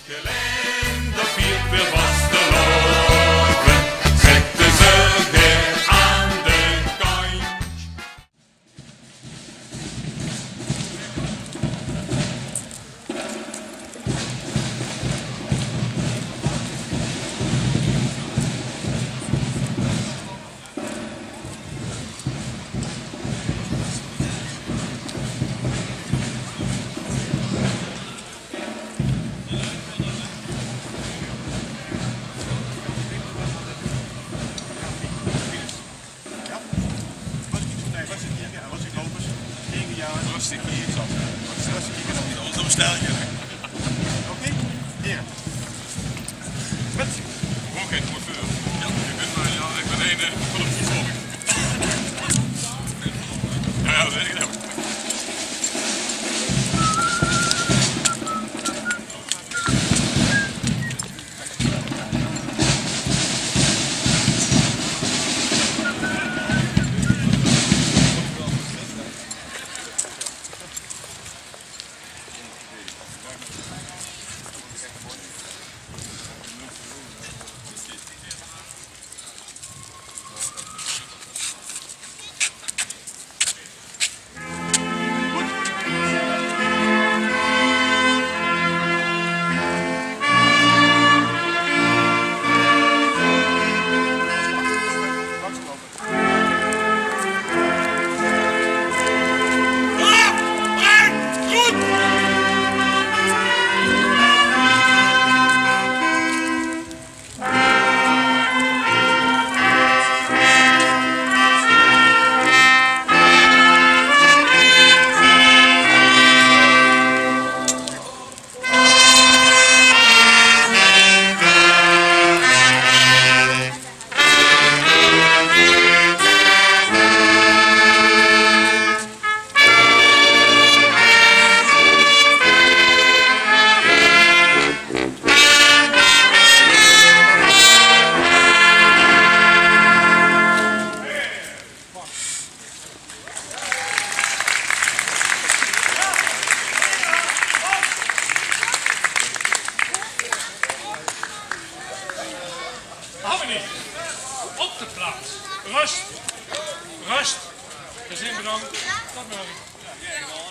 Geländer viert weer vastelopen, zetten ze weer aan de kant. Rustig hier zat. Rustig hier kan ook niet anders dan bestellen. Oké? Hier. Met. Ook geen chauffeur. Ja, ik ben een van de voetvolging. Ja, dat weet ik ook. Harmony, op de plaats. Rust, rust. Gezin bedankt. Tot morgen.